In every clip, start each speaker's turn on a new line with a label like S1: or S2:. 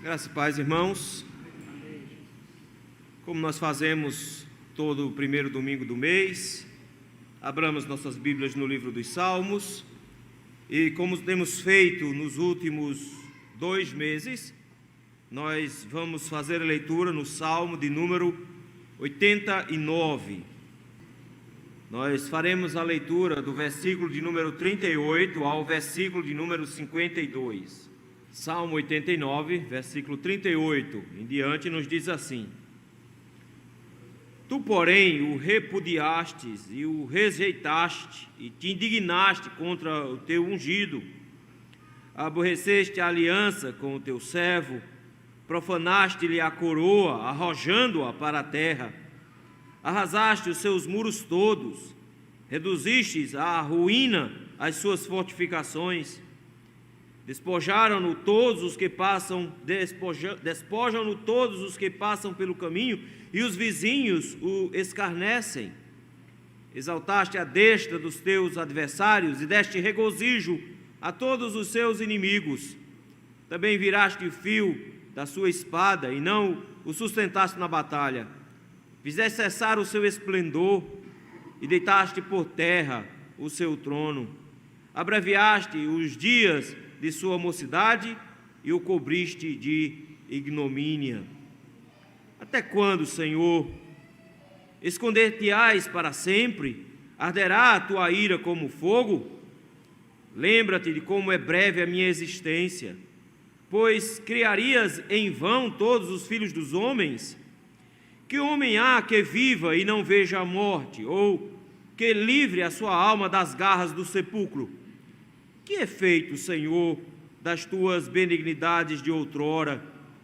S1: Graças e paz, irmãos. Como nós fazemos todo o primeiro domingo do mês, abramos nossas Bíblias no livro dos Salmos, e como temos feito nos últimos 2 meses, nós vamos fazer a leitura no Salmo de número 89. Nós faremos a leitura do versículo de número 38 ao versículo de número 52. Salmo 89, versículo 38 em diante, nos diz assim: Tu, porém, o repudiastes e o rejeitaste, e te indignaste contra o teu ungido. Aborreceste a aliança com o teu servo, profanaste-lhe a coroa, arrojando-a para a terra. Arrasaste os seus muros todos, reduzistes à ruína as suas fortificações. Despojaram-no todos os que passam, despojam-no todos os que passam pelo caminho, e os vizinhos o escarnecem. Exaltaste a destra dos teus adversários e deste regozijo a todos os seus inimigos. Também viraste o fio da sua espada e não o sustentaste na batalha. Fizeste cessar o seu esplendor e deitaste por terra o seu trono. Abreviaste os dias de sua mocidade e o cobriste de ignomínia. Até quando, Senhor? Esconder-te-ás para sempre? Arderá a tua ira como fogo? Lembra-te de como é breve a minha existência, pois criarias em vão todos os filhos dos homens? Que homem há que viva e não veja a morte, ou que livre a sua alma das garras do sepulcro? Que é feito, Senhor, das tuas benignidades de outrora,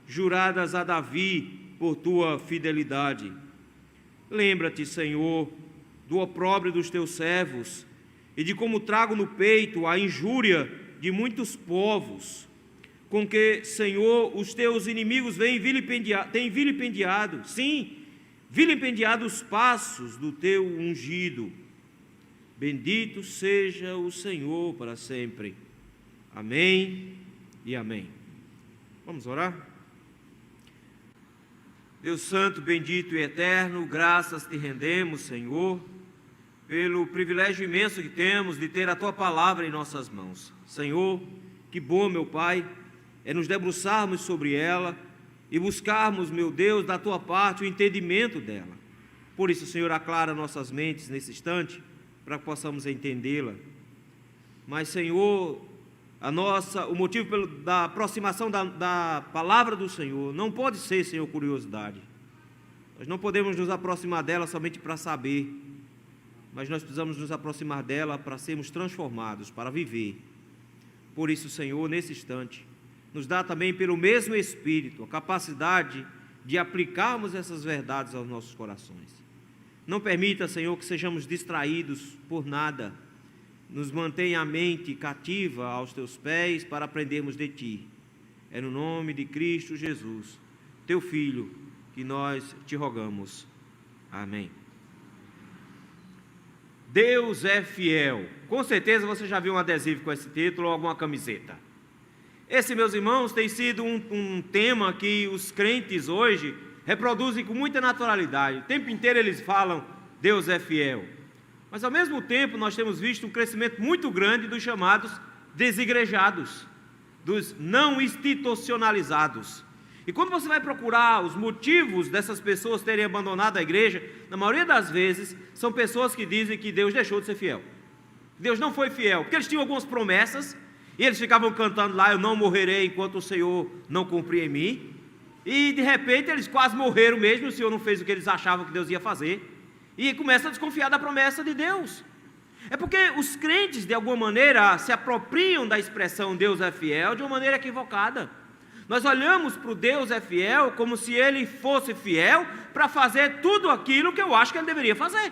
S1: juradas a Davi por tua fidelidade? Lembra-te, Senhor, do opróbrio dos teus servos, e de como trago no peito a injúria de muitos povos, com que, Senhor, os teus inimigos têm vilipendiado, sim, vilipendiado os passos do teu ungido. Bendito seja o Senhor para sempre. Amém e amém. Vamos orar? Deus Santo, bendito e eterno, graças te rendemos, Senhor, pelo privilégio imenso que temos de ter a Tua palavra em nossas mãos. Senhor, que bom, meu Pai, é nos debruçarmos sobre ela e buscarmos, meu Deus, da Tua parte o entendimento dela. Por isso, Senhor, aclara nossas mentes nesse instante, para que possamos entendê-la. Mas, Senhor, o motivo da aproximação da palavra do Senhor não pode ser, Senhor, curiosidade. Nós não podemos nos aproximar dela somente para saber, mas nós precisamos nos aproximar dela para sermos transformados, para viver. Por isso, Senhor, nesse instante, nos dá também pelo mesmo Espírito a capacidade de aplicarmos essas verdades aos nossos corações. Não permita, Senhor, que sejamos distraídos por nada. Nos mantenha a mente cativa aos Teus pés para aprendermos de Ti. É no nome de Cristo Jesus, Teu Filho, que nós te rogamos. Amém. Deus é fiel. Com certeza você já viu um adesivo com esse título ou alguma camiseta. Esse, meus irmãos, tem sido um tema que os crentes hoje reproduzem com muita naturalidade. O tempo inteiro eles falam, Deus é fiel. Mas ao mesmo tempo nós temos visto um crescimento muito grande dos chamados desigrejados, dos não institucionalizados. E quando você vai procurar os motivos dessas pessoas terem abandonado a igreja, na maioria das vezes são pessoas que dizem que Deus deixou de ser fiel. Deus não foi fiel, porque eles tinham algumas promessas, e eles ficavam cantando lá, eu não morrerei enquanto o Senhor não cumprir em mim. E de repente eles quase morreram mesmo, o Senhor não fez o que eles achavam que Deus ia fazer. E começam a desconfiar da promessa de Deus. É porque os crentes, de alguma maneira, se apropriam da expressão Deus é fiel de uma maneira equivocada. Nós olhamos para o Deus é fiel como se Ele fosse fiel para fazer tudo aquilo que eu acho que Ele deveria fazer.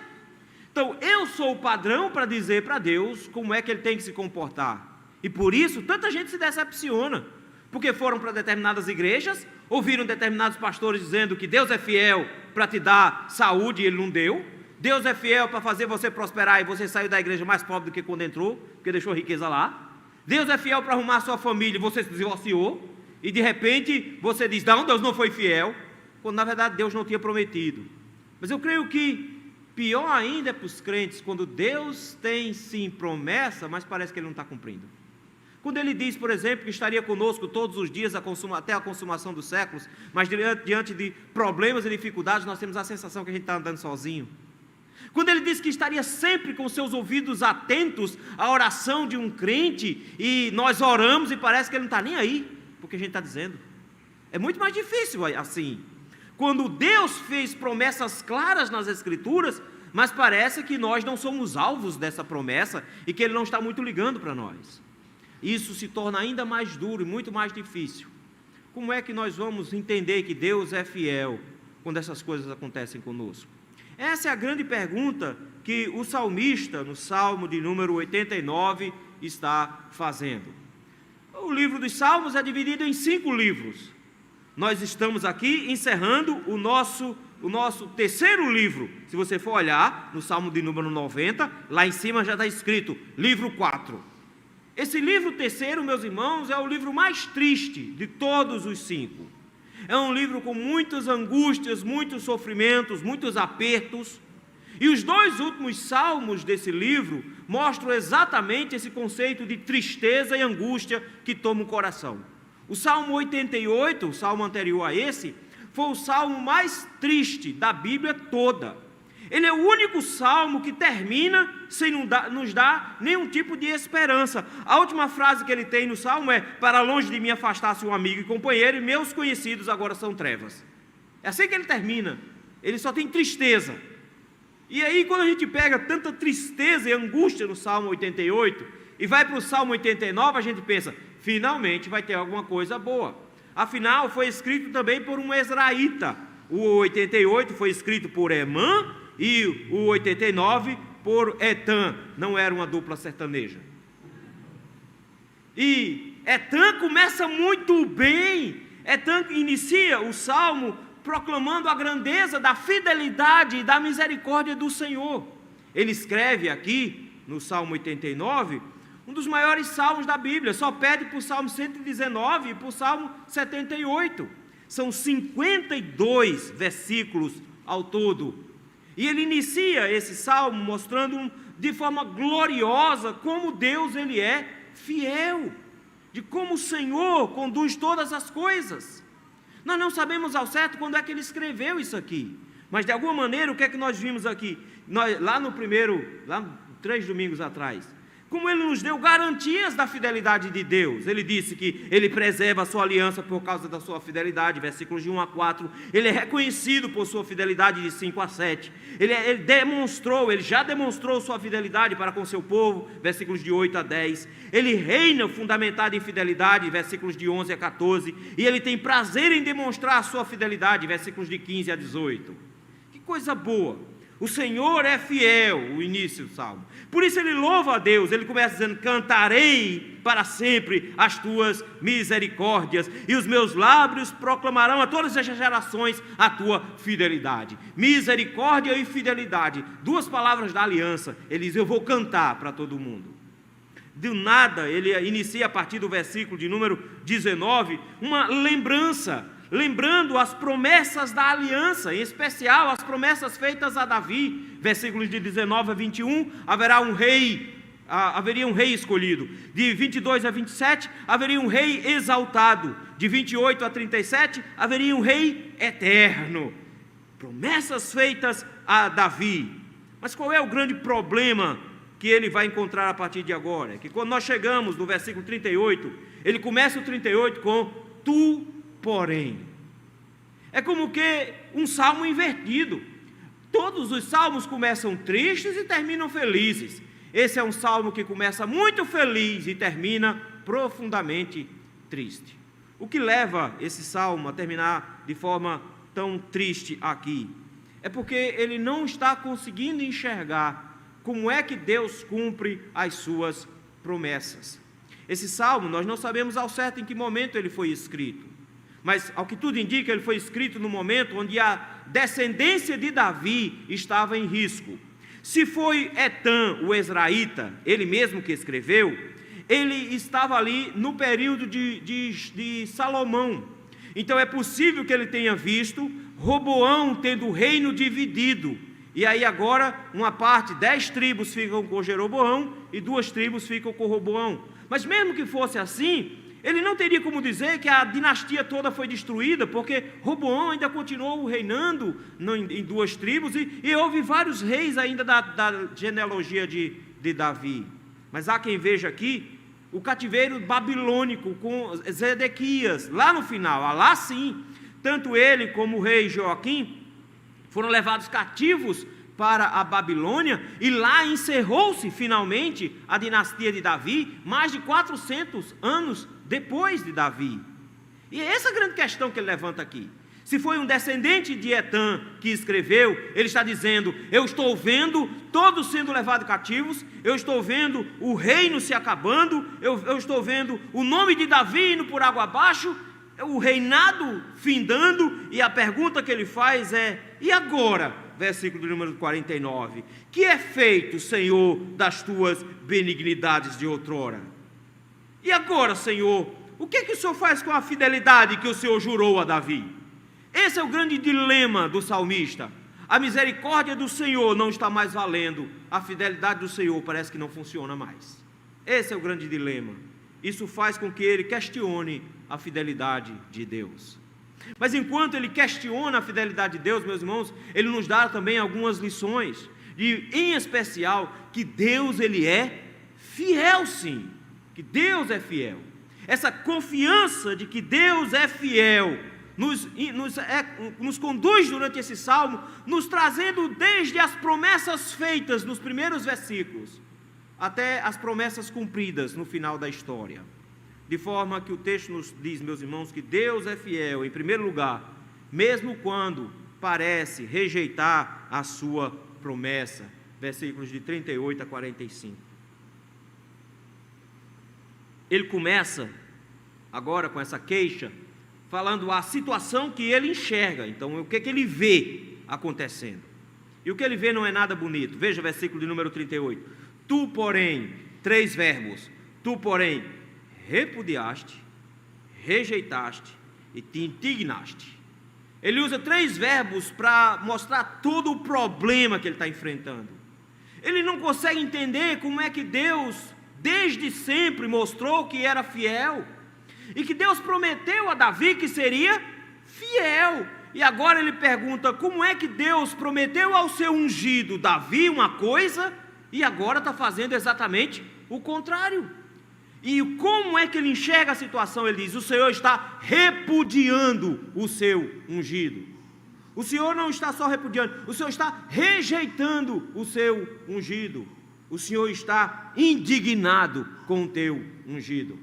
S1: Então, eu sou o padrão para dizer para Deus como é que Ele tem que se comportar. E por isso, tanta gente se decepciona. Porque foram para determinadas igrejas, ouviram determinados pastores dizendo que Deus é fiel para te dar saúde e Ele não deu. Deus é fiel para fazer você prosperar e você saiu da igreja mais pobre do que quando entrou, porque deixou riqueza lá. Deus é fiel para arrumar a sua família e você se divorciou. e de repente você diz, não, Deus não foi fiel, quando na verdade Deus não tinha prometido. Mas eu creio que pior ainda é para os crentes, quando Deus tem sim promessa, mas parece que Ele não está cumprindo. Quando Ele diz, por exemplo, que estaria conosco todos os dias até a consumação dos séculos, mas diante de problemas e dificuldades, nós temos a sensação que a gente está andando sozinho. Quando Ele diz que estaria sempre com seus ouvidos atentos à oração de um crente, e nós oramos e parece que Ele não está nem aí, porque a gente está dizendo. É muito mais difícil assim. Quando Deus fez promessas claras nas Escrituras, mas parece que nós não somos alvos dessa promessa e que Ele não está muito ligando para nós. Isso se torna ainda mais duro e muito mais difícil. Como é que nós vamos entender que Deus é fiel quando essas coisas acontecem conosco? Essa é a grande pergunta que o salmista, no Salmo de número 89, está fazendo. O livro dos Salmos é dividido em 5 livros. Nós estamos aqui encerrando o nosso terceiro livro. Se você for olhar no Salmo de número 90, lá em cima já está escrito livro 4. Esse livro terceiro, meus irmãos, é o livro mais triste de todos os 5. É um livro com muitas angústias, muitos sofrimentos, muitos apertos. E os 2 últimos salmos desse livro mostram exatamente esse conceito de tristeza e angústia que toma o coração. O Salmo 88, o salmo anterior a esse, foi o salmo mais triste da Bíblia toda. Ele é o único salmo que termina sem nos dar nenhum tipo de esperança. A última frase que ele tem no salmo é: para longe de mim afastasse um amigo e companheiro, e meus conhecidos agora são trevas. É assim que ele termina. Ele só tem tristeza. E aí, quando a gente pega tanta tristeza e angústia no Salmo 88 e vai para o Salmo 89, a gente pensa, finalmente vai ter alguma coisa boa. Afinal, foi escrito também por um Ezraíta. O 88 foi escrito por Emã e o 89 por Etã. Não era uma dupla sertaneja. E Etã começa muito bem. Etã inicia o Salmo proclamando a grandeza da fidelidade e da misericórdia do Senhor. Ele escreve aqui, no Salmo 89, um dos maiores salmos da Bíblia, só pede para o Salmo 119 e para o Salmo 78. São 52 versículos ao todo. E ele inicia esse salmo mostrando de forma gloriosa como Deus ele é fiel, de como o Senhor conduz todas as coisas. Nós não sabemos ao certo quando é que ele escreveu isso aqui, mas de alguma maneira o que é que nós vimos aqui? Lá 3 domingos atrás, como ele nos deu garantias da fidelidade de Deus. Ele disse que ele preserva a sua aliança por causa da sua fidelidade, versículos de 1 a 4, ele é reconhecido por sua fidelidade de 5 a 7, ele já demonstrou sua fidelidade para com seu povo, versículos de 8 a 10, ele reina fundamentado em fidelidade, versículos de 11 a 14, e ele tem prazer em demonstrar a sua fidelidade, versículos de 15 a 18, que coisa boa. O Senhor é fiel, o início do salmo. Por isso ele louva a Deus. Ele começa dizendo: cantarei para sempre as tuas misericórdias, e os meus lábios proclamarão a todas as gerações a tua fidelidade. Misericórdia e fidelidade, 2 palavras da aliança. Ele diz: eu vou cantar para todo mundo. Do nada, ele inicia a partir do versículo de número 19, uma lembrança, lembrando as promessas da aliança, em especial as promessas feitas a Davi, versículos de 19 a 21, haveria um rei escolhido, de 22 a 27, haveria um rei exaltado, de 28 a 37, haveria um rei eterno, promessas feitas a Davi. Mas qual é o grande problema que ele vai encontrar a partir de agora? É que quando nós chegamos no versículo 38, ele começa o 38 com tu, porém. É como que um salmo invertido. Todos os salmos começam tristes e terminam felizes. Esse é um salmo que começa muito feliz e termina profundamente triste. O que leva esse salmo a terminar de forma tão triste aqui? É porque ele não está conseguindo enxergar como é que Deus cumpre as suas promessas. Esse salmo, nós não sabemos ao certo em que momento ele foi escrito, mas ao que tudo indica, ele foi escrito no momento onde a descendência de Davi estava em risco. Se foi Etã, o Ezraíta, ele mesmo que escreveu, ele estava ali no período de Salomão. Então é possível que ele tenha visto Roboão tendo o reino dividido. E aí agora uma parte, 10 tribos ficam com Jeroboão e 2 tribos ficam com Roboão. Mas mesmo que fosse assim, ele não teria como dizer que a dinastia toda foi destruída, porque Roboão ainda continuou reinando em 2 tribos, e houve vários reis ainda da genealogia de Davi. Mas há quem veja aqui o cativeiro babilônico com Zedequias, lá no final, lá sim, tanto ele como o rei Joaquim foram levados cativos para a Babilônia, e lá encerrou-se finalmente a dinastia de Davi, mais de 400 anos depois de Davi. E é essa a grande questão que ele levanta aqui. Se foi um descendente de Etã que escreveu, ele está dizendo: eu estou vendo todos sendo levados cativos, eu estou vendo o reino se acabando, eu estou vendo o nome de Davi indo por água abaixo, o reinado findando, e a pergunta que ele faz é: e agora? Versículo número 49, que é feito, Senhor, das tuas benignidades de outrora? E agora, Senhor, o que o Senhor faz com a fidelidade que o Senhor jurou a Davi? Esse é o grande dilema do salmista. A misericórdia do Senhor não está mais valendo, a fidelidade do Senhor parece que não funciona mais. Esse é o grande dilema. Isso faz com que ele questione a fidelidade de Deus. Mas enquanto ele questiona a fidelidade de Deus, meus irmãos, ele nos dá também algumas lições, em especial que Deus ele é fiel, sim, que Deus é fiel. Essa confiança de que Deus é fiel nos conduz durante esse salmo, nos trazendo desde as promessas feitas nos primeiros versículos até as promessas cumpridas no final da história. De forma que o texto nos diz, meus irmãos, que Deus é fiel, em primeiro lugar, mesmo quando parece rejeitar a sua promessa. Versículos de 38 a 45. Ele começa agora com essa queixa, falando a situação que ele enxerga. Então, o que ele vê acontecendo? E o que ele vê não é nada bonito. Veja o versículo de número 38. Tu, porém, 3 verbos. Tu, porém, repudiaste, rejeitaste e te indignaste. Ele usa 3 verbos para mostrar todo o problema que ele está enfrentando. Ele não consegue entender como é que Deus, desde sempre, mostrou que era fiel, e que Deus prometeu a Davi que seria fiel. E agora ele pergunta: como é que Deus prometeu ao seu ungido Davi uma coisa, e agora está fazendo exatamente o contrário? E como é que ele enxerga a situação? Ele diz: o Senhor está repudiando o seu ungido. O Senhor não está só repudiando, o Senhor está rejeitando o seu ungido. O Senhor está indignado com o teu ungido.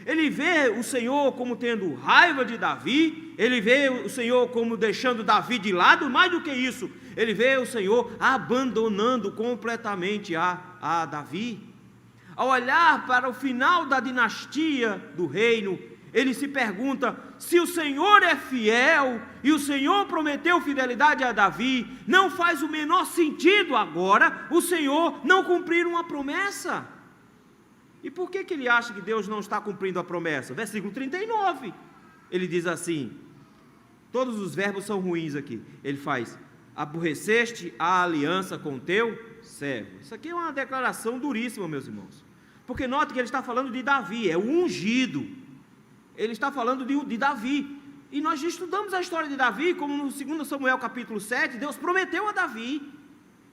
S1: Ele vê o Senhor como tendo raiva de Davi, ele vê o Senhor como deixando Davi de lado, mais do que isso, ele vê o Senhor abandonando completamente a Davi. Ao olhar para o final da dinastia do reino, ele se pergunta: se o Senhor é fiel e o Senhor prometeu fidelidade a Davi, não faz o menor sentido agora o Senhor não cumprir uma promessa. E por que ele acha que Deus não está cumprindo a promessa? Versículo 39, ele diz assim, todos os verbos são ruins aqui, ele faz: aborreceste a aliança com teu servo. Isso aqui é uma declaração duríssima, meus irmãos, porque note que ele está falando de Davi, é o ungido, ele está falando de Davi, e nós estudamos a história de Davi, como no 2 Samuel capítulo 7, Deus prometeu a Davi,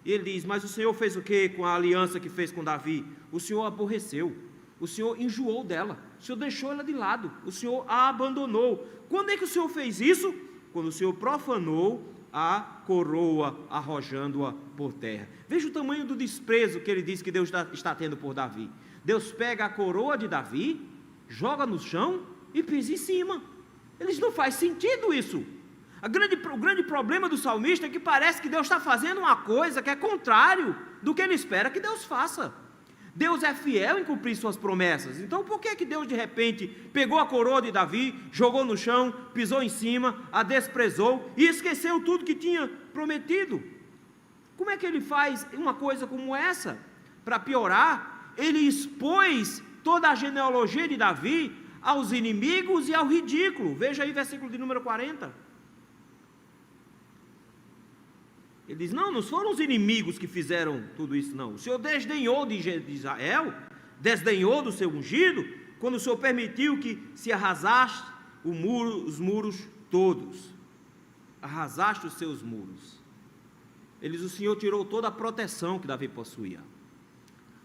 S1: e ele diz: mas o Senhor fez o que com a aliança que fez com Davi? O Senhor aborreceu, o Senhor enjoou dela, o Senhor deixou ela de lado, o Senhor a abandonou. Quando é que o Senhor fez isso? Quando o Senhor profanou a coroa, arrojando-a por terra. Veja o tamanho do desprezo que ele diz que Deus está tendo por Davi. Deus pega a coroa de Davi, joga no chão e pisa em cima. Eles não faz sentido isso. O grande problema do salmista é que parece que Deus está fazendo uma coisa que é contrário do que ele espera que Deus faça. Deus é fiel em cumprir suas promessas. Então por que Deus de repente pegou a coroa de Davi, jogou no chão, pisou em cima, a desprezou e esqueceu tudo que tinha prometido? Como é que ele faz uma coisa como essa? Para piorar, ele expôs toda a genealogia de Davi aos inimigos e ao ridículo. Veja aí versículo de número 40. Ele diz, não foram os inimigos que fizeram tudo isso, não. O Senhor desdenhou de Israel, desdenhou do seu ungido, quando o Senhor permitiu que se arrasasse os muros todos. Arrasaste os seus muros. Ele diz, o Senhor tirou toda a proteção que Davi possuía.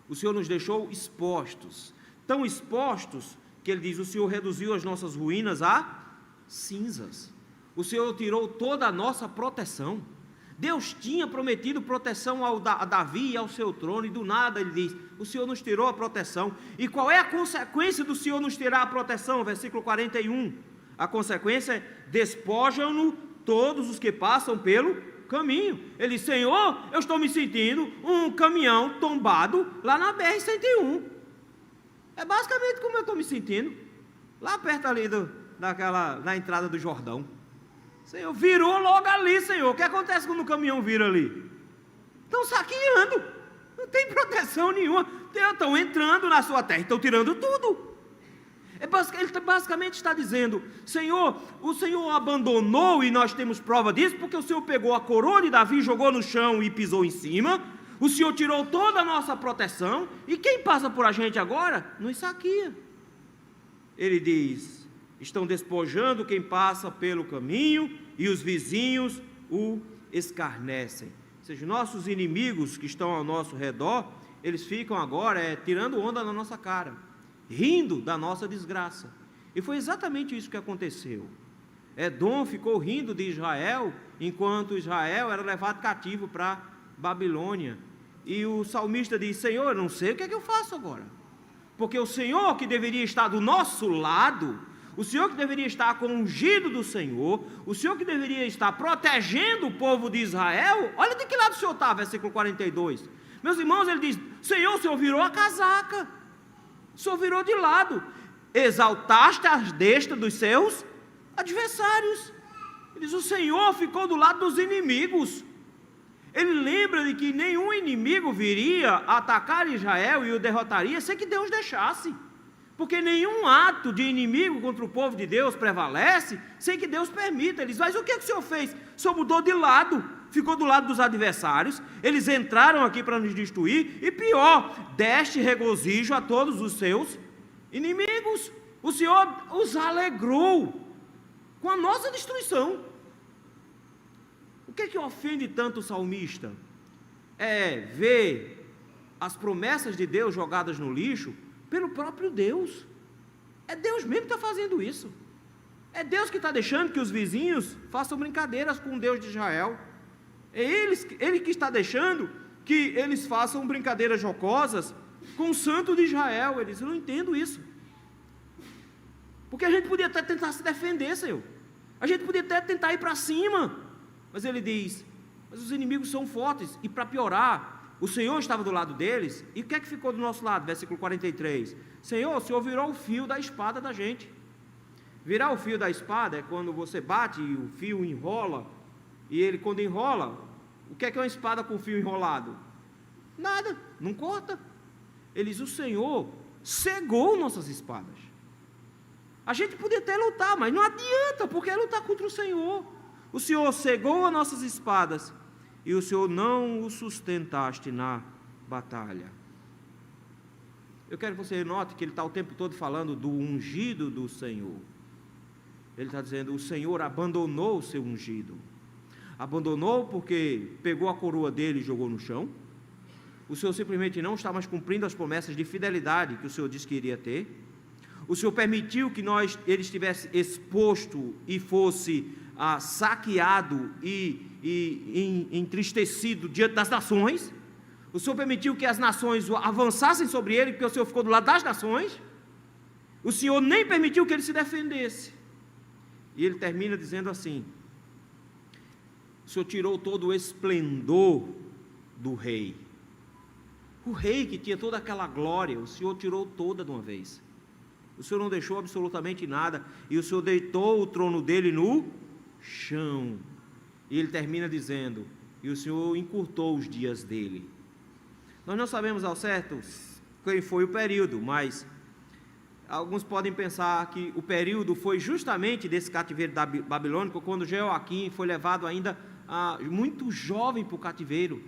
S1: O Senhor nos deixou expostos, tão expostos, que ele diz, o Senhor reduziu as nossas ruínas a cinzas. O Senhor tirou toda a nossa proteção. Deus tinha prometido proteção a Davi e ao seu trono, e do nada ele diz, o Senhor nos tirou a proteção. E qual é a consequência do Senhor nos tirar a proteção? Versículo 41, a consequência é, despojam-no todos os que passam pelo caminho. Ele diz, Senhor, eu estou me sentindo um caminhão tombado lá na BR-101, é basicamente como eu estou me sentindo, lá perto ali na entrada do Jordão. Senhor, virou logo ali, Senhor. O que acontece quando o caminhão vira ali? Estão saqueando, não tem proteção nenhuma, estão entrando na sua terra, estão tirando tudo. Ele basicamente está dizendo, Senhor, o Senhor abandonou, e nós temos prova disso, porque o Senhor pegou a coroa de Davi, jogou no chão e pisou em cima. O Senhor tirou toda a nossa proteção, e quem passa por a gente agora, nos saqueia. Ele diz, estão despojando quem passa pelo caminho, e os vizinhos o escarnecem. Ou seja, nossos inimigos que estão ao nosso redor, eles ficam agora tirando onda na nossa cara, rindo da nossa desgraça. E foi exatamente isso que aconteceu. Edom ficou rindo de Israel, enquanto Israel era levado cativo para Babilônia. E o salmista diz, Senhor, eu não sei o que é que eu faço agora, porque o Senhor que deveria estar do nosso lado, o Senhor que deveria estar com o ungido do Senhor, o Senhor que deveria estar protegendo o povo de Israel, olha de que lado o Senhor está, versículo 42. Meus irmãos, ele diz, Senhor, o Senhor virou a casaca, o Senhor virou de lado, exaltaste a destra dos seus adversários. Ele diz, o Senhor ficou do lado dos inimigos. Ele lembra de que nenhum inimigo viria atacar Israel e o derrotaria sem que Deus deixasse, porque nenhum ato de inimigo contra o povo de Deus prevalece sem que Deus permita. Ele diz, mas o que o Senhor fez? O Senhor mudou de lado, ficou do lado dos adversários, eles entraram aqui para nos destruir, e pior, deste regozijo a todos os seus inimigos. O Senhor os alegrou com a nossa destruição. O que ofende tanto o salmista? É ver as promessas de Deus jogadas no lixo pelo próprio Deus. É Deus mesmo que está fazendo isso. É Deus que está deixando que os vizinhos façam brincadeiras com o Deus de Israel. É Ele que está deixando que eles façam brincadeiras jocosas com o santo de Israel. Eles não entendem isso. Porque a gente podia até tentar se defender, Senhor. A gente podia até tentar ir para cima. Mas ele diz, mas os inimigos são fortes, e para piorar, o Senhor estava do lado deles, e o que é que ficou do nosso lado? Versículo 43, Senhor, o Senhor virou o fio da espada da gente. Virar o fio da espada é quando você bate e o fio enrola, e ele quando enrola, o que é uma espada com fio enrolado? Nada, não corta. Ele diz, o Senhor cegou nossas espadas. A gente podia até lutar, mas não adianta, porque é lutar contra o Senhor. O Senhor cegou as nossas espadas, e o Senhor não o sustentaste na batalha. Eu quero que você note que ele está o tempo todo falando do ungido do Senhor. Ele está dizendo, o Senhor abandonou o seu ungido. Abandonou porque pegou a coroa dele e jogou no chão. O Senhor simplesmente não está mais cumprindo as promessas de fidelidade que o Senhor disse que iria ter. O Senhor permitiu que ele estivesse exposto e fosse saqueado e entristecido diante das nações. O Senhor permitiu que as nações avançassem sobre ele, porque o Senhor ficou do lado das nações. O Senhor nem permitiu que ele se defendesse. E ele termina dizendo assim, o Senhor tirou todo o esplendor do rei. O rei que tinha toda aquela glória, o Senhor tirou toda de uma vez. O Senhor não deixou absolutamente nada, e o Senhor deitou o trono dele no chão. E ele termina dizendo, e o Senhor encurtou os dias dele. Nós não sabemos ao certo quem foi o período, mas alguns podem pensar que o período foi justamente desse cativeiro babilônico, quando Jeoaquim foi levado ainda muito jovem para o cativeiro,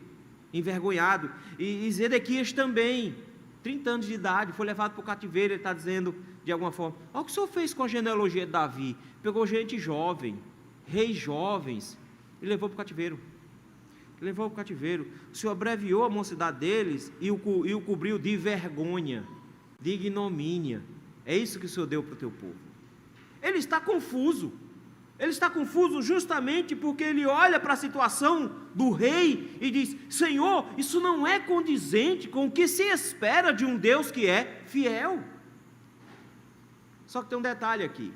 S1: envergonhado, e Zedequias também, 30 anos de idade, foi levado para o cativeiro. Ele está dizendo de alguma forma: olha o que o Senhor fez com a genealogia de Davi, pegou gente jovem, reis jovens, e levou para o cativeiro. O Senhor abreviou a mocidade deles e o cobriu de vergonha, de ignomínia. É isso que o Senhor deu para o teu povo. Ele está confuso justamente porque ele olha para a situação do rei e diz: Senhor, isso não é condizente com o que se espera de um Deus que é fiel. Só que tem um detalhe aqui.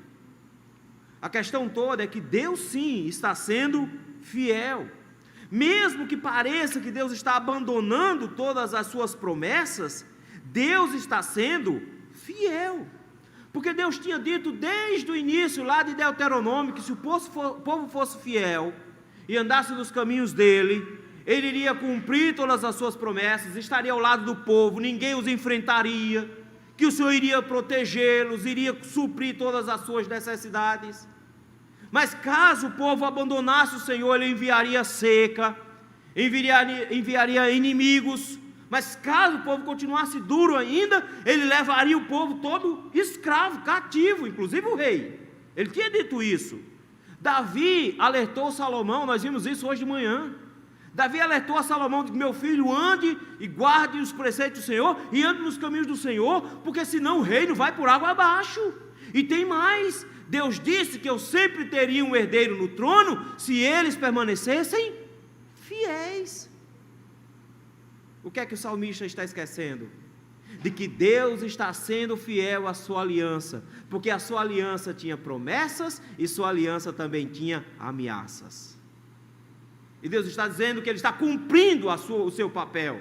S1: A questão toda é que Deus sim está sendo fiel. Mesmo que pareça que Deus está abandonando todas as suas promessas, Deus está sendo fiel. Porque Deus tinha dito desde o início lá de Deuteronômio que se o povo fosse fiel e andasse nos caminhos dele, ele iria cumprir todas as suas promessas, estaria ao lado do povo, ninguém os enfrentaria, que o Senhor iria protegê-los, iria suprir todas as suas necessidades. Mas caso o povo abandonasse o Senhor, ele enviaria seca, enviaria inimigos. Mas caso o povo continuasse duro ainda, ele levaria o povo todo escravo, cativo, inclusive o rei. Ele tinha dito isso. Davi alertou Salomão, nós vimos isso hoje de manhã. Davi alertou a Salomão de que: meu filho, ande e guarde os preceitos do Senhor e ande nos caminhos do Senhor, porque senão o reino vai por água abaixo. E tem mais, Deus disse que eu sempre teria um herdeiro no trono se eles permanecessem fiéis. O que é que o salmista está esquecendo? De que Deus está sendo fiel à sua aliança, porque a sua aliança tinha promessas e sua aliança também tinha ameaças. E Deus está dizendo que Ele está cumprindo o seu papel.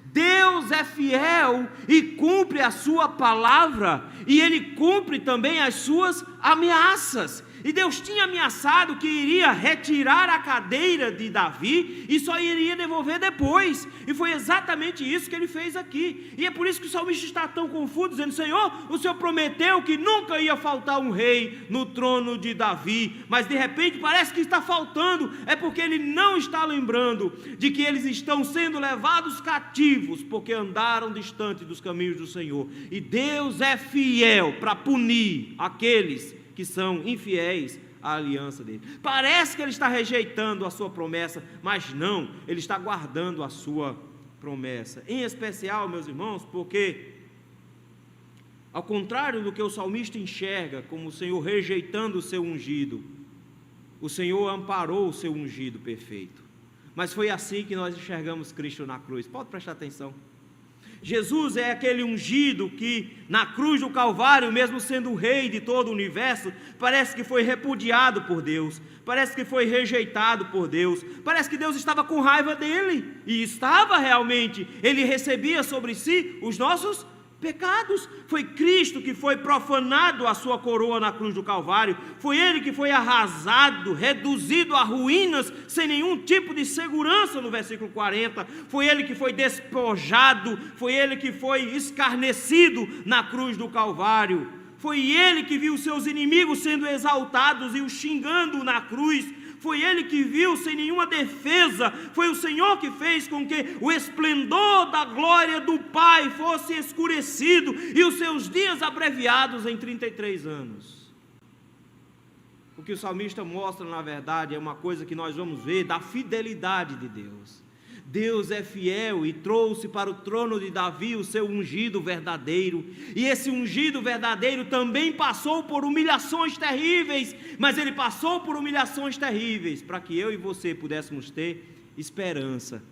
S1: Deus é fiel e cumpre a sua palavra, e Ele cumpre também as suas ameaças. E Deus tinha ameaçado que iria retirar a cadeira de Davi e só iria devolver depois. E foi exatamente isso que ele fez aqui. E é por isso que o salmista está tão confuso, dizendo: Senhor, o Senhor prometeu que nunca ia faltar um rei no trono de Davi, mas de repente parece que está faltando. É porque ele não está lembrando de que eles estão sendo levados cativos porque andaram distante dos caminhos do Senhor. E Deus é fiel para punir aqueles que são infiéis à aliança dele. Parece que ele está rejeitando a sua promessa, mas não, ele está guardando a sua promessa. Em especial, meus irmãos, porque ao contrário do que o salmista enxerga como o Senhor rejeitando o seu ungido, o Senhor amparou o seu ungido perfeito. Mas foi assim que nós enxergamos Cristo na cruz. Pode prestar atenção. Jesus é aquele ungido que na cruz do Calvário, mesmo sendo o rei de todo o universo, parece que foi repudiado por Deus, parece que foi rejeitado por Deus, parece que Deus estava com raiva dele, e estava realmente. Ele recebia sobre si os nossos pecados. Foi Cristo que foi profanado a sua coroa na cruz do Calvário, foi Ele que foi arrasado, reduzido a ruínas, sem nenhum tipo de segurança no versículo 40, foi Ele que foi despojado, foi Ele que foi escarnecido na cruz do Calvário, foi Ele que viu seus inimigos sendo exaltados e os xingando na cruz, foi Ele que viu sem nenhuma defesa, foi o Senhor que fez com que o esplendor da glória do Pai fosse escurecido e os seus dias abreviados em 33 anos. O que o salmista mostra, na verdade, é uma coisa que nós vamos ver da fidelidade de Deus. Deus é fiel e trouxe para o trono de Davi o seu ungido verdadeiro, e esse ungido verdadeiro também passou por humilhações terríveis, mas ele passou por humilhações terríveis para que eu e você pudéssemos ter esperança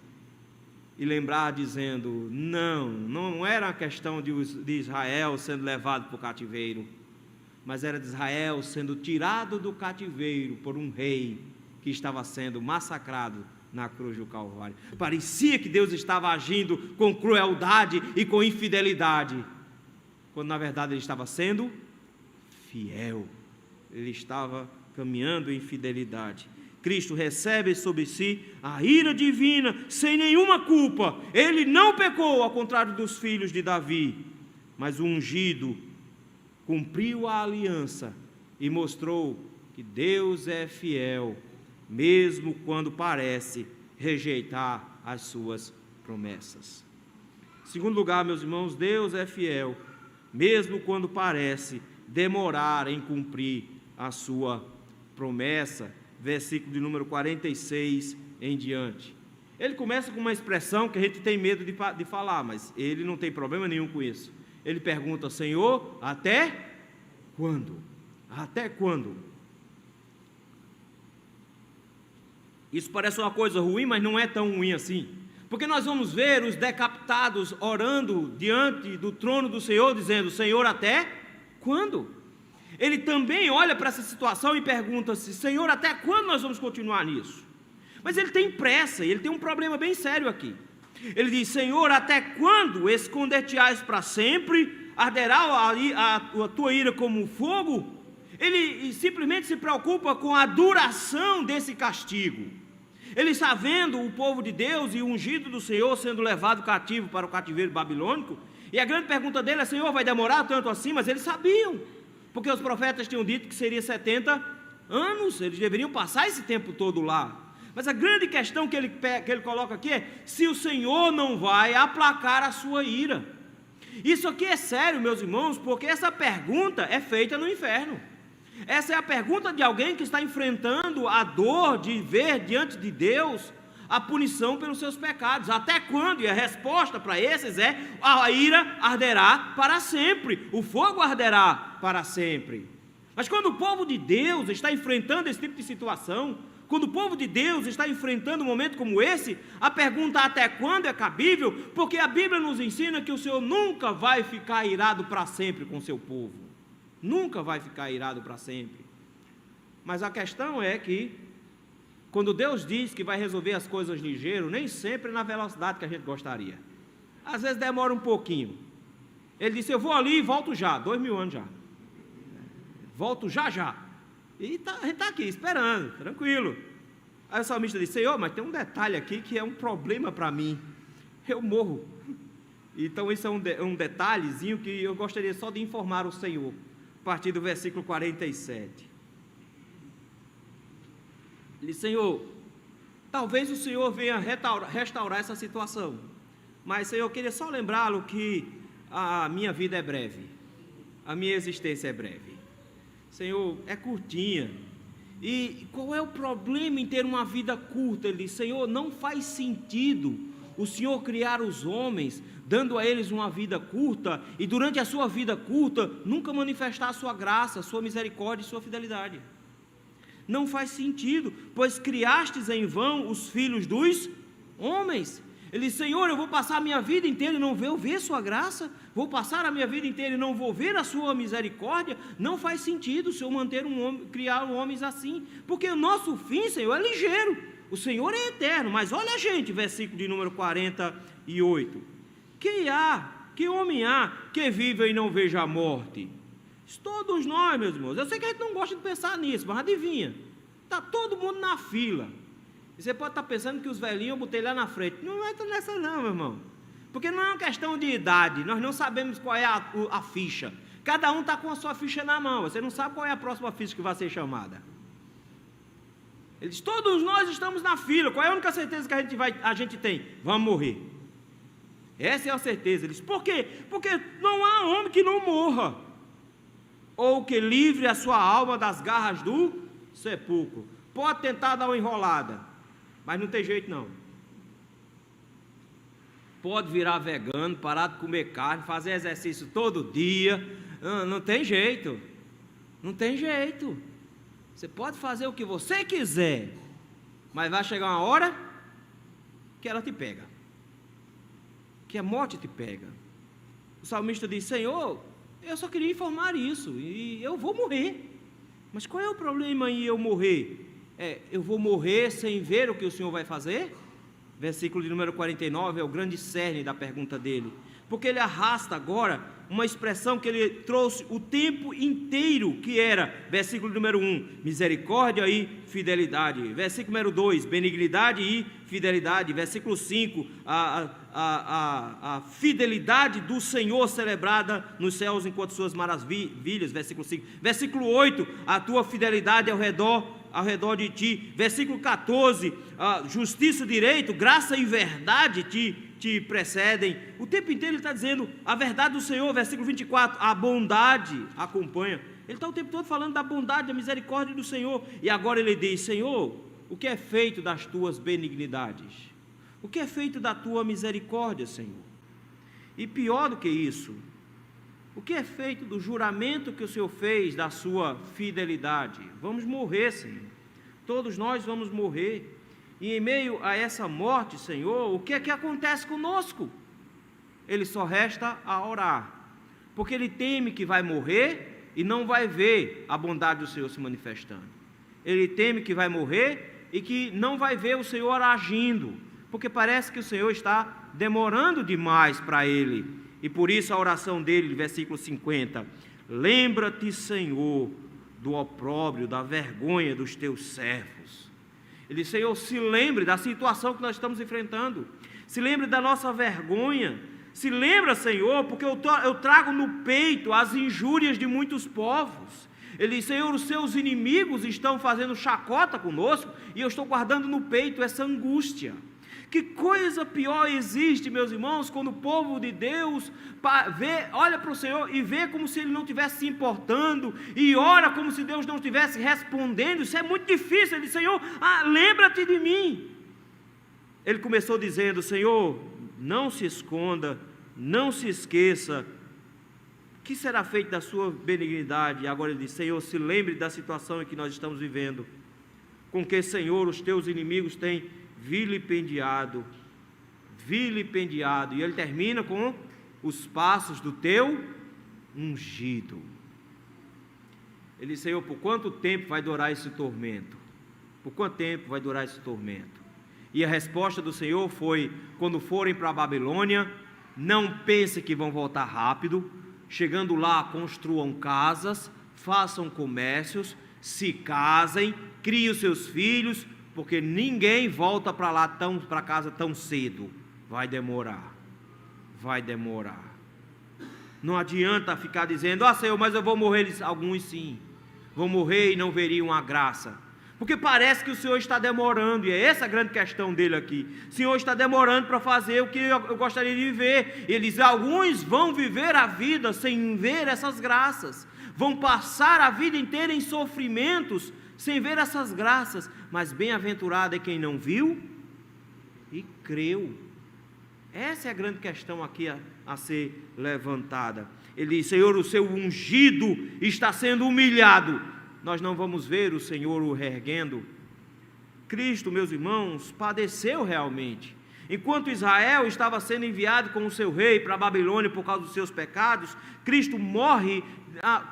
S1: e lembrar dizendo: não era uma questão de Israel sendo levado para o cativeiro, mas era de Israel sendo tirado do cativeiro por um rei que estava sendo massacrado na cruz do Calvário. Parecia que Deus estava agindo com crueldade e com infidelidade, quando na verdade Ele estava sendo fiel, Ele estava caminhando em fidelidade. Cristo recebe sobre si a ira divina sem nenhuma culpa. Ele não pecou, ao contrário dos filhos de Davi, mas o ungido cumpriu a aliança e mostrou que Deus é fiel, mesmo quando parece rejeitar as suas promessas. Em segundo lugar, meus irmãos, Deus é fiel, mesmo quando parece demorar em cumprir a sua promessa. Versículo de número 46 em diante. Ele começa com uma expressão que a gente tem medo de falar, mas ele não tem problema nenhum com isso. Ele pergunta: Senhor, até quando? Até quando? Isso parece uma coisa ruim, mas não é tão ruim assim. Porque nós vamos ver os decapitados orando diante do trono do Senhor, dizendo: Senhor, até quando? Ele também olha para essa situação e pergunta-se: Senhor, até quando nós vamos continuar nisso? Mas ele tem pressa, e ele tem um problema bem sério aqui. Ele diz: Senhor, até quando esconder-te-ás para sempre? Arderá a tua ira como fogo? Ele simplesmente se preocupa com a duração desse castigo. Ele está vendo o povo de Deus e o ungido do Senhor sendo levado cativo para o cativeiro babilônico, e a grande pergunta dele é: Senhor, vai demorar tanto assim? Mas eles sabiam, porque os profetas tinham dito que seria 70 anos, eles deveriam passar esse tempo todo lá. Mas a grande questão que ele coloca aqui é: se o Senhor não vai aplacar a sua ira. Isso aqui é sério, meus irmãos, porque essa pergunta é feita no inferno. Essa é a pergunta de alguém que está enfrentando a dor de ver diante de Deus a punição pelos seus pecados. Até quando? E a resposta para esses é: a ira arderá para sempre, o fogo arderá para sempre. Mas quando o povo de Deus está enfrentando esse tipo de situação, quando o povo de Deus está enfrentando um momento como esse, a pergunta até quando é cabível, porque a Bíblia nos ensina que o Senhor nunca vai ficar irado para sempre com o seu povo. Nunca vai ficar irado para sempre. Mas a questão é que, quando Deus diz que vai resolver as coisas ligeiro, nem sempre na velocidade que a gente gostaria. Às vezes demora um pouquinho. Ele disse: eu vou ali e volto já, 2000 anos já. Volto já. E a gente está aqui esperando, tranquilo. Aí o salmista disse: Senhor, mas tem um detalhe aqui que é um problema para mim. Eu morro. Então isso é um detalhezinho que eu gostaria só de informar o Senhor. A partir do versículo 47. Ele disse: Senhor, talvez o Senhor venha restaurar essa situação. Mas, Senhor, eu queria só lembrá-lo que a minha vida é breve. A minha existência é breve. Senhor, é curtinha. E qual é o problema em ter uma vida curta? Ele diz: Senhor, não faz sentido o Senhor criar os homens, dando a eles uma vida curta, e durante a sua vida curta, nunca manifestar a sua graça, a sua misericórdia e sua fidelidade. Não faz sentido, pois criastes em vão os filhos dos homens. Ele diz: Senhor, eu vou passar a minha vida inteira e não vou ver sua graça, vou passar a minha vida inteira e não vou ver a sua misericórdia. Não faz sentido o Senhor criar homens assim, porque o nosso fim, Senhor, é ligeiro. O Senhor é eterno. Mas olha a gente, versículo de número 48. Que homem há que viva e não veja a morte? Todos nós, meus irmãos. Eu sei que a gente não gosta de pensar nisso, mas adivinha, está todo mundo na fila. E você pode estar pensando que os velhinhos eu botei lá na frente. Não entra nessa não, meu irmão. Porque não é uma questão de idade. Nós não sabemos qual é a ficha. Cada um está com a sua ficha na mão. Você não sabe qual é a próxima ficha que vai ser chamada. Ele diz: todos nós estamos na fila. Qual é a única certeza que a gente tem? Vamos morrer. Essa é a certeza. Ele diz: por quê? Porque não há homem que não morra, ou que livre a sua alma das garras do sepulcro. Pode tentar dar uma enrolada, mas não tem jeito não. Pode virar vegano, parar de comer carne, fazer exercício todo dia. Não tem jeito. Não tem jeito. Você pode fazer o que você quiser, mas vai chegar uma hora que ela te pega, que a morte te pega. O salmista diz: Senhor, eu só queria informar isso, e eu vou morrer. Mas qual é o problema em eu morrer? Eu vou morrer sem ver o que o Senhor vai fazer? Versículo de número 49 é o grande cerne da pergunta dele. porque ele arrasta agora uma expressão que ele trouxe o tempo inteiro, que era, versículo número 1, misericórdia e fidelidade, versículo número 2, benignidade e fidelidade, versículo 5, a fidelidade do Senhor celebrada nos céus enquanto suas maravilhas, versículo 5, versículo 8, a tua fidelidade ao redor de ti, versículo 14, justiça, direito, graça e verdade te precedem. O tempo inteiro ele está dizendo a verdade do Senhor, versículo 24, a bondade acompanha. Ele está o tempo todo falando da bondade, da misericórdia do Senhor, e agora ele diz: Senhor, o que é feito das tuas benignidades? O que é feito da tua misericórdia, Senhor? E pior do que isso, o que é feito do juramento que o Senhor fez da sua fidelidade? Vamos morrer, Senhor, todos nós vamos morrer. E em meio a essa morte, Senhor, o que é que acontece conosco? Ele só resta a orar, porque ele teme que vai morrer e não vai ver a bondade do Senhor se manifestando. Ele teme que vai morrer e que não vai ver o Senhor agindo, porque parece que o Senhor está demorando demais para ele. E por isso a oração dele, versículo 50, lembra-te, Senhor, do opróbrio, da vergonha dos teus servos. Ele diz: Senhor, se lembre da situação que nós estamos enfrentando, se lembre da nossa vergonha, se lembra, Senhor, porque eu trago no peito as injúrias de muitos povos. Ele diz: Senhor, os seus inimigos estão fazendo chacota conosco, e eu estou guardando no peito essa angústia. Que coisa pior existe, meus irmãos, quando o povo de Deus olha para o Senhor e vê como se Ele não estivesse se importando, e ora como se Deus não estivesse respondendo. Isso é muito difícil. Ele diz: Senhor, lembra-te de mim. Ele começou dizendo: Senhor, não se esconda, não se esqueça, o que será feito da sua benignidade? E agora ele diz: Senhor, se lembre da situação em que nós estamos vivendo, com que, Senhor, os teus inimigos têm vilipendiado, e ele termina com os passos do teu ungido. Ele diz: Senhor, por quanto tempo vai durar esse tormento? Por quanto tempo vai durar esse tormento? E a resposta do Senhor foi: quando forem para a Babilônia, não pense que vão voltar rápido. Chegando lá, construam casas, façam comércios, se casem, criem os seus filhos, porque ninguém volta para lá, para casa tão cedo. Vai demorar. Não adianta ficar dizendo: Senhor, mas eu vou morrer. Alguns sim, vão morrer e não veriam a graça, porque parece que o Senhor está demorando, e é essa a grande questão dele aqui. O Senhor está demorando para fazer o que eu gostaria de viver. Ele diz: alguns vão viver a vida sem ver essas graças, vão passar a vida inteira em sofrimentos, sem ver essas graças, mas bem-aventurado é quem não viu e creu. Essa é a grande questão aqui a ser levantada. Ele diz: Senhor, o seu ungido está sendo humilhado. Nós não vamos ver o Senhor o reerguendo. Cristo, meus irmãos, padeceu realmente. Enquanto Israel estava sendo enviado como seu rei para a Babilônia por causa dos seus pecados, Cristo morre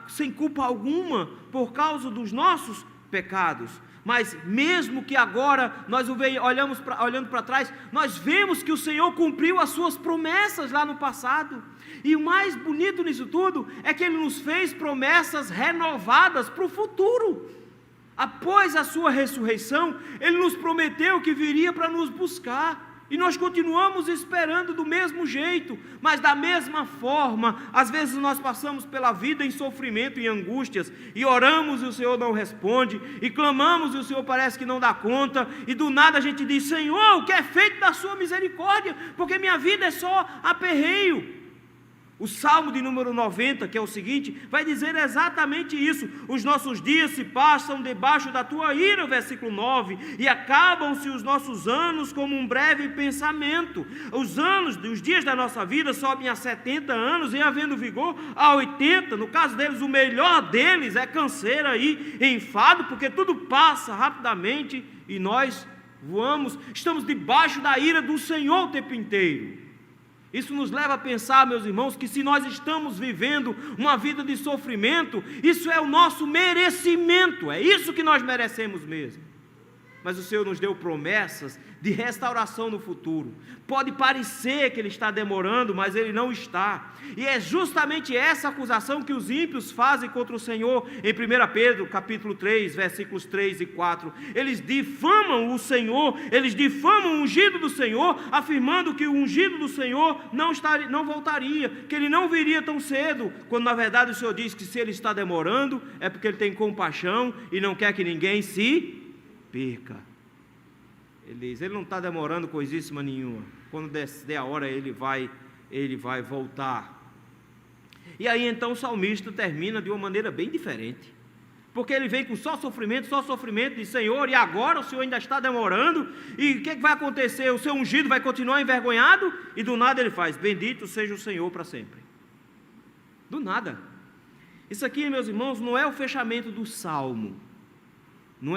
S1: sem culpa alguma por causa dos nossos pecados. Mas mesmo que agora nós olhando para trás, nós vemos que o Senhor cumpriu as suas promessas lá no passado. E o mais bonito nisso tudo é que Ele nos fez promessas renovadas para o futuro. Após a sua ressurreição, Ele nos prometeu que viria para nos buscar. E nós continuamos esperando do mesmo jeito, mas da mesma forma. Às vezes nós passamos pela vida em sofrimento e angústias, e oramos e o Senhor não responde, e clamamos e o Senhor parece que não dá conta, e do nada a gente diz: Senhor, o que é feito da sua misericórdia? Porque minha vida é só aperreio. O Salmo de número 90, que é o seguinte, vai dizer exatamente isso: os nossos dias se passam debaixo da tua ira, versículo 9, e acabam-se os nossos anos como um breve pensamento. Os dias da nossa vida sobem a 70 anos, e havendo vigor a 80, no caso deles, o melhor deles é canseira e enfado, porque tudo passa rapidamente, e nós voamos, estamos debaixo da ira do Senhor o tempo inteiro. Isso nos leva a pensar, meus irmãos, que se nós estamos vivendo uma vida de sofrimento, isso é o nosso merecimento, é isso que nós merecemos mesmo. mas o Senhor nos deu promessas de restauração no futuro. Pode parecer que Ele está demorando, mas Ele não está. E é justamente essa acusação que os ímpios fazem contra o Senhor em 1 Pedro, capítulo 3, versículos 3 e 4. Eles difamam o Senhor, eles difamam o ungido do Senhor, afirmando que o ungido do Senhor não voltaria, que Ele não viria tão cedo, quando na verdade o Senhor diz que se Ele está demorando, é porque Ele tem compaixão e não quer que ninguém se perca. Ele diz, Ele não está demorando coisíssima nenhuma, quando der a hora Ele vai voltar. E aí então o salmista termina de uma maneira bem diferente, porque ele vem com só sofrimento, diz, Senhor, e agora o Senhor ainda está demorando, e o que vai acontecer? O seu ungido vai continuar envergonhado? E do nada ele faz, bendito seja o Senhor para sempre. Do nada. Isso aqui, meus irmãos, não é o fechamento do salmo,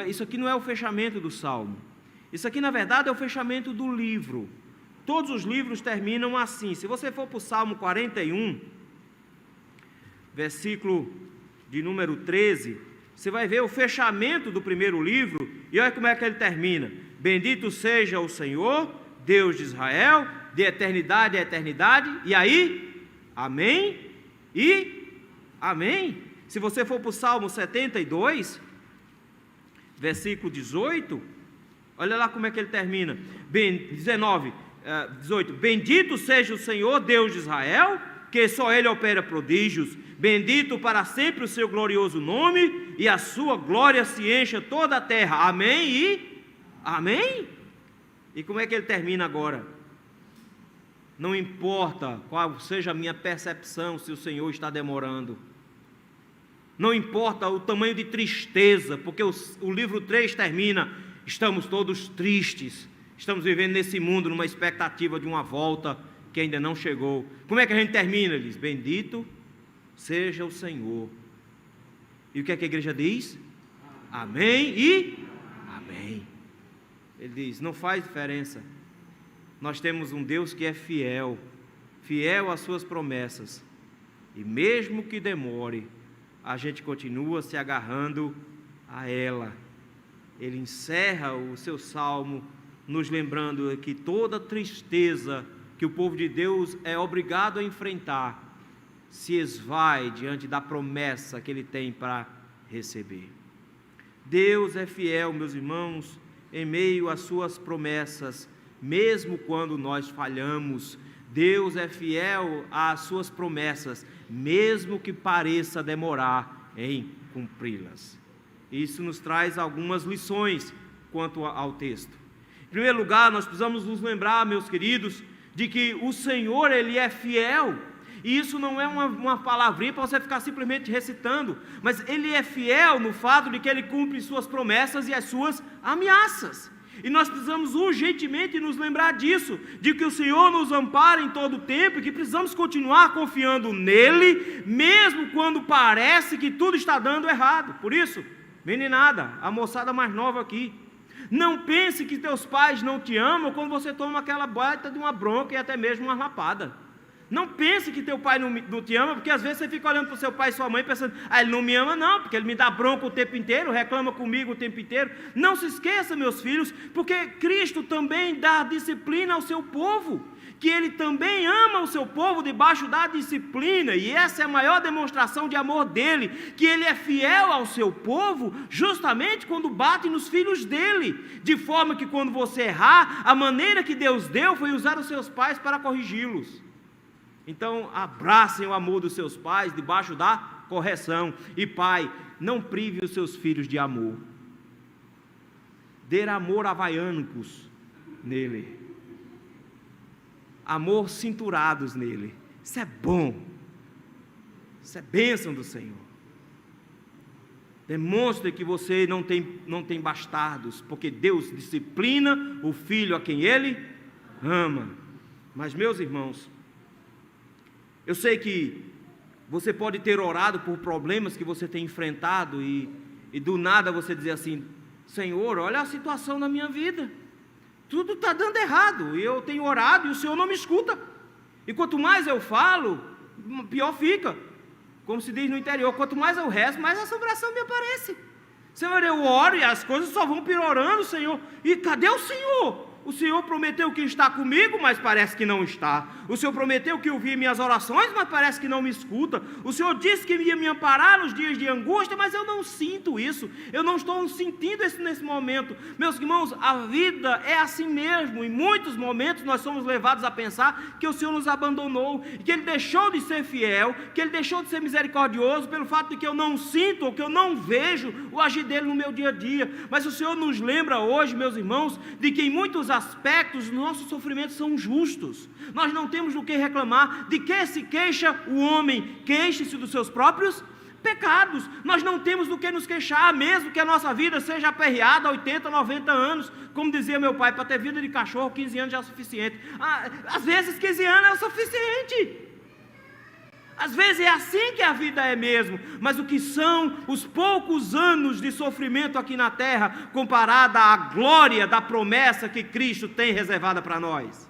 S1: isso aqui não é o fechamento do salmo, isso aqui na verdade é o fechamento do livro. Todos os livros terminam assim. Se você for para o Salmo 41, versículo de número 13, você vai ver o fechamento do primeiro livro, e olha como é que ele termina: bendito seja o Senhor, Deus de Israel, de eternidade a eternidade, e aí, amém e amém. Se você for para o Salmo 72, versículo 18, olha lá como é que ele termina, 18, bendito seja o Senhor, Deus de Israel, que só Ele opera prodígios, bendito para sempre o seu glorioso nome, e a sua glória se encha toda a terra, amém e amém. E como é que ele termina agora? Não importa qual seja a minha percepção, se o Senhor está demorando, não importa o tamanho de tristeza, porque o livro 3 termina, estamos todos tristes, estamos vivendo nesse mundo numa expectativa de uma volta que ainda não chegou. Como é que a gente termina? Ele diz, bendito seja o Senhor. E o que é que a igreja diz? Amém e amém. Ele diz, não faz diferença. Nós temos um Deus que é fiel, fiel às suas promessas. E mesmo que demore, a gente continua se agarrando a ela. Ele encerra o seu salmo nos lembrando que toda tristeza que o povo de Deus é obrigado a enfrentar se esvai diante da promessa que Ele tem para receber. Deus é fiel, meus irmãos, em meio às suas promessas, mesmo quando nós falhamos. Deus é fiel às suas promessas, mesmo que pareça demorar em cumpri-las. Isso nos traz algumas lições quanto ao texto. Em primeiro lugar, nós precisamos nos lembrar, meus queridos, de que o Senhor, Ele é fiel, e isso não é uma palavrinha para você ficar simplesmente recitando, mas Ele é fiel no fato de que Ele cumpre suas promessas e as suas ameaças, e nós precisamos urgentemente nos lembrar disso, de que o Senhor nos ampara em todo o tempo, e que precisamos continuar confiando nele, mesmo quando parece que tudo está dando errado. Por isso, meninada, a moçada mais nova aqui, não pense que teus pais não te amam quando você toma aquela baita de uma bronca e até mesmo uma lapada. Não pense que teu pai não te ama, porque às vezes você fica olhando para o seu pai e sua mãe pensando, ele não me ama não, porque ele me dá bronca o tempo inteiro, reclama comigo o tempo inteiro. Não se esqueça, meus filhos, porque Cristo também dá disciplina ao seu povo, que Ele também ama o seu povo debaixo da disciplina, e essa é a maior demonstração de amor dEle, que Ele é fiel ao seu povo, justamente quando bate nos filhos dEle, de forma que quando você errar, a maneira que Deus deu foi usar os seus pais para corrigi-los. Então, abracem o amor dos seus pais debaixo da correção, e pai, não prive os seus filhos de amor, dê amor havaianos nele, amor cinturados nele. Isso é bom, isso é bênção do Senhor. Demonstre que você não tem bastardos, porque Deus disciplina o filho a quem Ele ama. Mas, meus irmãos, eu sei que você pode ter orado por problemas que você tem enfrentado e do nada você dizer assim, Senhor, olha a situação na minha vida, tudo está dando errado, e eu tenho orado e o Senhor não me escuta, e quanto mais eu falo, pior fica, como se diz no interior, quanto mais eu rezo, mais a assombração me aparece. Senhor, eu oro e as coisas só vão piorando, Senhor. E cadê o Senhor? O Senhor prometeu que está comigo, mas parece que não está. O Senhor prometeu que ouvia minhas orações, mas parece que não me escuta. O Senhor disse que ia me amparar nos dias de angústia, mas eu não sinto isso. Eu não estou sentindo isso nesse momento. Meus irmãos, a vida é assim mesmo. Em muitos momentos nós somos levados a pensar que o Senhor nos abandonou, que Ele deixou de ser fiel, que Ele deixou de ser misericordioso pelo fato de que eu não sinto ou que eu não vejo o agir dEle no meu dia a dia. Mas o Senhor nos lembra hoje, meus irmãos, de que em muitos aspectos os nossos sofrimentos são justos. Nós não temos do que reclamar. De que se queixa o homem? Queixe-se dos seus próprios pecados. Nós não temos do que nos queixar, mesmo que a nossa vida seja aperreada a 80, 90 anos. Como dizia meu pai, para ter vida de cachorro, 15 anos já é o suficiente. Às vezes 15 anos é o suficiente. Às vezes é assim que a vida é mesmo, mas o que são os poucos anos de sofrimento aqui na terra, comparada à glória da promessa que Cristo tem reservada para nós?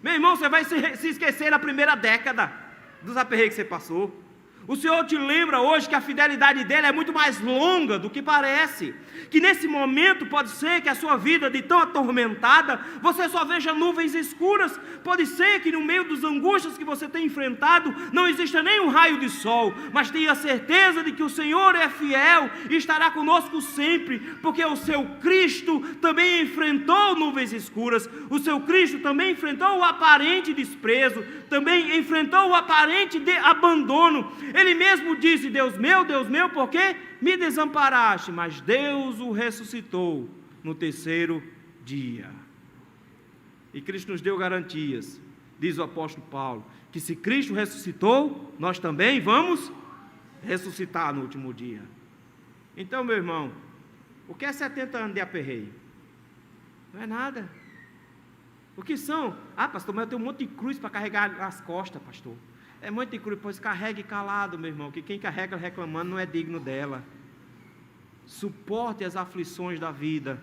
S1: Meu irmão, você vai se esquecer da primeira década, dos aperreios que você passou. O Senhor te lembra hoje que a fidelidade dele é muito mais longa do que parece. Que nesse momento pode ser que a sua vida de tão atormentada, você só veja nuvens escuras. Pode ser que no meio das angústias que você tem enfrentado, não exista nem um raio de sol. Mas tenha certeza de que o Senhor é fiel e estará conosco sempre. Porque o seu Cristo também enfrentou nuvens escuras. O seu Cristo também enfrentou o aparente desprezo. Também enfrentou o aparente abandono. Ele mesmo disse: Deus meu, por que me desamparaste? Mas Deus o ressuscitou no terceiro dia. E Cristo nos deu garantias, diz o apóstolo Paulo, que se Cristo ressuscitou, nós também vamos ressuscitar no último dia. Então, meu irmão, o que é 70 anos de aperreio? Não é nada. O que são? Pastor, mas eu tenho um monte de cruz para carregar nas costas, pastor. É muito de cruz, pois carregue calado, meu irmão, que quem carrega reclamando não é digno dela. Suporte as aflições da vida.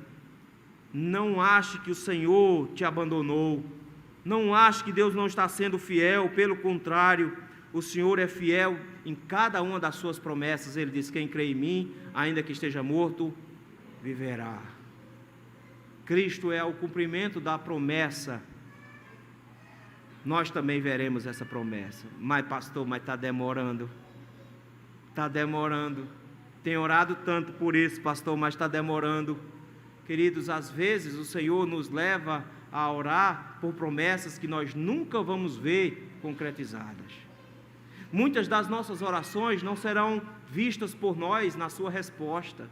S1: Não ache que o Senhor te abandonou. Não ache que Deus não está sendo fiel, pelo contrário, o Senhor é fiel em cada uma das suas promessas. Ele diz: quem crê em mim, ainda que esteja morto, viverá. Cristo é o cumprimento da promessa. Nós também veremos essa promessa. Mas pastor, está demorando. Está demorando. Tenho orado tanto por isso, pastor, mas está demorando. Queridos, às vezes o Senhor nos leva a orar por promessas que nós nunca vamos ver concretizadas. Muitas das nossas orações não serão vistas por nós na sua resposta.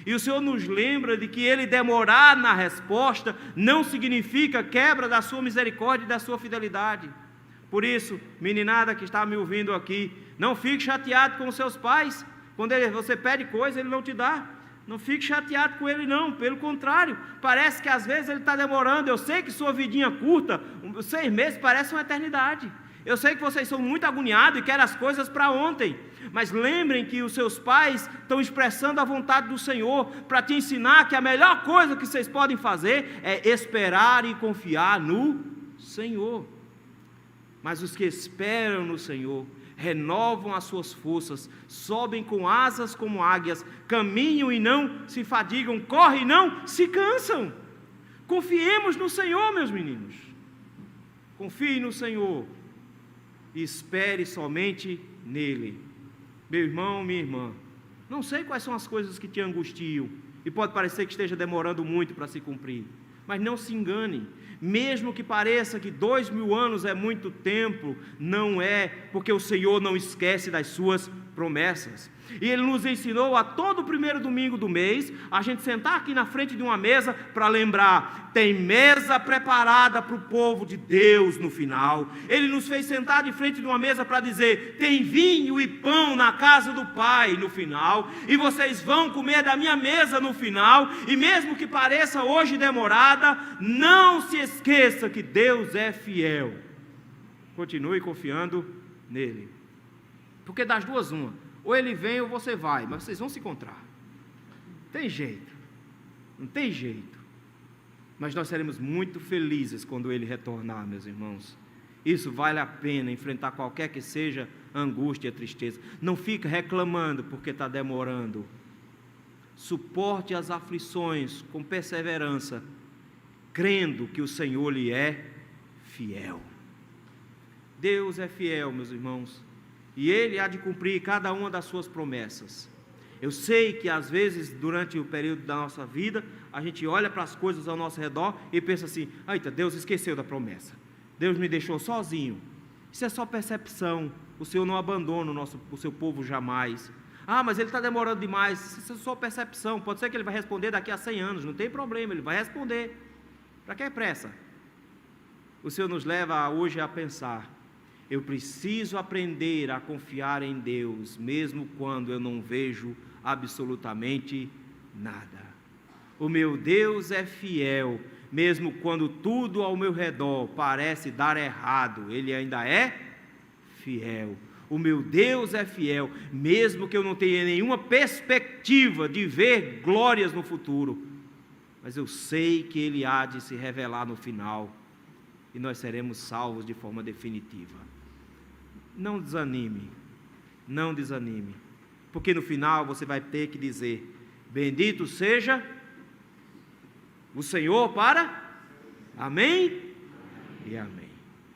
S1: E o Senhor nos lembra de que Ele demorar na resposta não significa quebra da sua misericórdia e da sua fidelidade. Por isso, meninada que está me ouvindo aqui, não fique chateado com os seus pais. Quando você pede coisa, Ele não te dá. Não fique chateado com Ele não, pelo contrário, parece que às vezes Ele está demorando. Eu sei que sua vidinha curta, 6 meses parece uma eternidade. Eu sei que vocês são muito agoniados e querem as coisas para ontem, mas lembrem que os seus pais estão expressando a vontade do Senhor para te ensinar que a melhor coisa que vocês podem fazer é esperar e confiar no Senhor. Mas os que esperam no Senhor renovam as suas forças, sobem com asas como águias, caminham e não se fadigam, correm e não se cansam. Confiemos no Senhor, meus meninos. Confie no Senhor e espere somente nele. Meu irmão, minha irmã, não sei quais são as coisas que te angustiam, e pode parecer que esteja demorando muito para se cumprir, mas não se engane. Mesmo que pareça que 2000 anos é muito tempo, não é, porque o Senhor não esquece das suas promessas. E Ele nos ensinou a todo primeiro domingo do mês, a gente sentar aqui na frente de uma mesa para lembrar, tem mesa preparada para o povo de Deus no final. Ele nos fez sentar de frente de uma mesa para dizer, tem vinho e pão na casa do Pai no final, e vocês vão comer da minha mesa no final, e mesmo que pareça hoje demorada, não se esqueça que Deus é fiel. Continue confiando nele. Porque das duas uma, ou ele vem ou você vai, mas vocês vão se encontrar. Tem jeito, não tem jeito. Mas nós seremos muito felizes quando ele retornar, meus irmãos. Isso vale a pena, enfrentar qualquer que seja a angústia e a tristeza. Não fica reclamando porque está demorando. suporte as aflições com perseverança, crendo que o Senhor lhe é fiel. Deus é fiel, meus irmãos, e Ele há de cumprir cada uma das suas promessas. Eu sei que às vezes, durante o período da nossa vida, a gente olha para as coisas ao nosso redor e pensa assim: eita, Deus esqueceu da promessa, Deus me deixou sozinho. Isso é só percepção, o Senhor não abandona o seu povo jamais. Ah, mas Ele está demorando demais, isso é só percepção, pode ser que Ele vai responder daqui a 100 anos, não tem problema, Ele vai responder. Para que pressa? O Senhor nos leva hoje a pensar: eu preciso aprender a confiar em Deus, mesmo quando eu não vejo absolutamente nada. O meu Deus é fiel, mesmo quando tudo ao meu redor parece dar errado, Ele ainda é fiel. O meu Deus é fiel, mesmo que eu não tenha nenhuma perspectiva de ver glórias no futuro, mas eu sei que Ele há de se revelar no final, e nós seremos salvos de forma definitiva. Não desanime, não desanime, porque no final você vai ter que dizer: bendito seja o Senhor para... Amém? E amém.